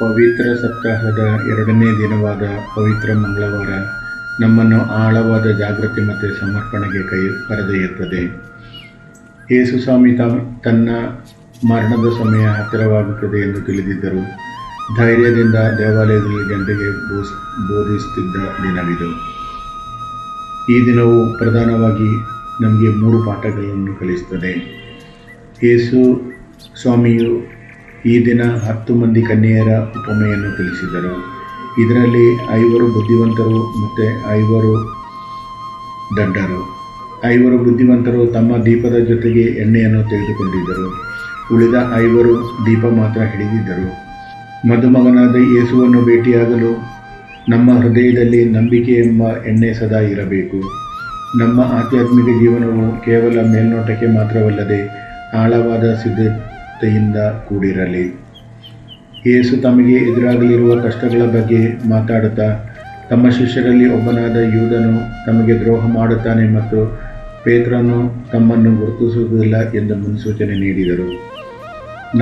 ಪವಿತ್ರ ಸಪ್ತಾಹದ ಎರಡನೇ ದಿನವಾದ ಪವಿತ್ರ ಮಂಗಳವಾರ ನಮ್ಮನ್ನು ಆಳವಾದ ಜಾಗೃತಿ ಮತ್ತು ಸಮರ್ಪಣೆಗೆ ಕರೆದೊಯ್ಯುತ್ತದೆ. ಯೇಸು ಸ್ವಾಮಿ ತನ್ನ ಮರಣದ ಸಮಯ ಹತ್ತಿರವಾಗುತ್ತದೆ ಎಂದು ತಿಳಿದಿದ್ದರು. ಧೈರ್ಯದಿಂದ ದೇವಾಲಯದಲ್ಲಿ ಜನರಿಗೆ ಬೋಧಿಸುತ್ತಿದ್ದ ದಿನವಿದು. ಈ ದಿನವು ಪ್ರಧಾನವಾಗಿ ನಮಗೆ 3 ಪಾಠಗಳನ್ನು ಕಲಿಸುತ್ತದೆ. ಯೇಸು ಸ್ವಾಮಿಯು ಈ ದಿನ 10 ಮಂದಿ ಕನ್ಯೆಯರ ಉಪಮೆಯನ್ನು ತಿಳಿಸಿದರು. ಇದರಲ್ಲಿ 5 ಬುದ್ಧಿವಂತರು ಮತ್ತು 5 ದಡ್ಡರು. 5 ಬುದ್ಧಿವಂತರು ತಮ್ಮ ದೀಪದ ಜೊತೆಗೆ ಎಣ್ಣೆಯನ್ನು ತೆಗೆದುಕೊಂಡಿದ್ದರು. ಉಳಿದ 5 ದೀಪ ಮಾತ್ರ ಹಿಡಿದಿದ್ದರು. ಮದುಮಗನಾದ ಯೇಸುವನ್ನು ಭೇಟಿಯಾಗಲು ನಮ್ಮ ಹೃದಯದಲ್ಲಿ ನಂಬಿಕೆ ಎಂಬ ಎಣ್ಣೆ ಸದಾ ಇರಬೇಕು. ನಮ್ಮ ಆಧ್ಯಾತ್ಮಿಕ ಜೀವನವು ಕೇವಲ ಮೇಲ್ನೋಟಕ್ಕೆ ಮಾತ್ರವಲ್ಲದೆ ಆಳವಾದ ಸಿದ್ಧತೆಯಿಂದ ಕೂಡಿರಲಿ. ಯೇಸು ತಮಗೆ ಎದುರಾಗಲಿರುವ ಕಷ್ಟಗಳ ಬಗ್ಗೆ ಮಾತಾಡುತ್ತಾ, ತಮ್ಮ ಶಿಷ್ಯರಲ್ಲಿ ಒಬ್ಬನಾದ ಯೂದನು ತಮಗೆ ದ್ರೋಹ ಮಾಡುತ್ತಾನೆ ಮತ್ತು ಪೇತ್ರನು ತಮ್ಮನ್ನು ಗುರುತಿಸುವುದಿಲ್ಲ ಎಂದು ಮುನ್ಸೂಚನೆ ನೀಡಿದರು.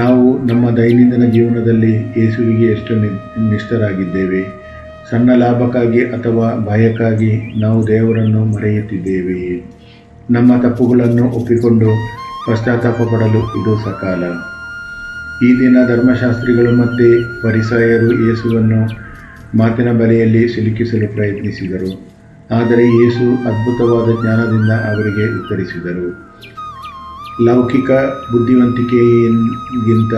ನಾವು ನಮ್ಮ ದೈನಂದಿನ ಜೀವನದಲ್ಲಿ ಯೇಸುವಿಗೆ ಎಷ್ಟು ನಿಷ್ಠರಾಗಿದ್ದೇವೆ? ಸಣ್ಣ ಲಾಭಕ್ಕಾಗಿ ಅಥವಾ ಭಯಕ್ಕಾಗಿ ನಾವು ದೇವರನ್ನು ಮರೆಯುತ್ತಿದ್ದೇವೆಯೇ? ನಮ್ಮ ತಪ್ಪುಗಳನ್ನು ಒಪ್ಪಿಕೊಂಡು ಪಶ್ಚಾತ್ತಾಪ ಪಡಲು ಇದು ಸಕಾಲ. ಈ ದಿನ ಧರ್ಮಶಾಸ್ತ್ರಿಗಳು ಮತ್ತು ಫರಿಸಾಯರು ಯೇಸುವನ್ನು ಮಾತಿನ ಬಲೆಯಲ್ಲಿ ಸಿಲುಕಿಸಲು ಪ್ರಯತ್ನಿಸಿದರು. ಆದರೆ ಯೇಸು ಅದ್ಭುತವಾದ ಜ್ಞಾನದಿಂದ ಅವರಿಗೆ ಉತ್ತರಿಸಿದರು. ಲೌಕಿಕ ಬುದ್ಧಿವಂತಿಕೆಗಿಂತ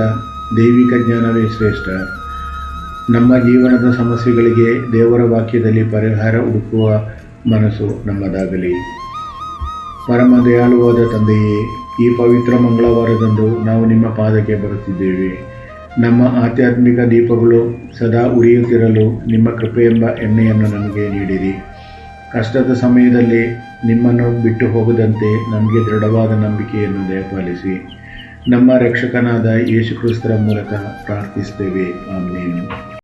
ದೈವಿಕ ಜ್ಞಾನವೇ ಶ್ರೇಷ್ಠ. ನಮ್ಮ ಜೀವನದ ಸಮಸ್ಯೆಗಳಿಗೆ ದೇವರ ವಾಕ್ಯದಲ್ಲಿ ಪರಿಹಾರ ಹುಡುಕುವ ಮನಸ್ಸು ನಮ್ಮದಾಗಲಿ. ಪರಮ ದಯಾಳುವಾದ ತಂದೆಯೇ, ಈ ಪವಿತ್ರ ಮಂಗಳವಾರದಂದು ನಾವು ನಿಮ್ಮ ಪಾದಕ್ಕೆ ಬರುತ್ತಿದ್ದೇವೆ. ನಮ್ಮ ಆಧ್ಯಾತ್ಮಿಕ ದೀಪಗಳು ಸದಾ ಉರಿಯುತ್ತಿರಲು ನಿಮ್ಮ ಕೃಪೆಯೆಂಬ ಎಣ್ಣೆಯನ್ನು ನಮಗೆ ನೀಡಿರಿ. ಕಷ್ಟದ ಸಮಯದಲ್ಲಿ ನಿಮ್ಮನ್ನು ಬಿಟ್ಟು ಹೋಗದಂತೆ ನಮಗೆ ದೃಢವಾದ ನಂಬಿಕೆಯನ್ನು ದಯಪಾಲಿಸಿ. ನಮ್ಮ ರಕ್ಷಕನಾದ ಯೇಸು ಕ್ರಿಸ್ತರ ಮೂಲಕ ಪ್ರಾರ್ಥಿಸುತ್ತೇವೆ. ಆಮೆನ್.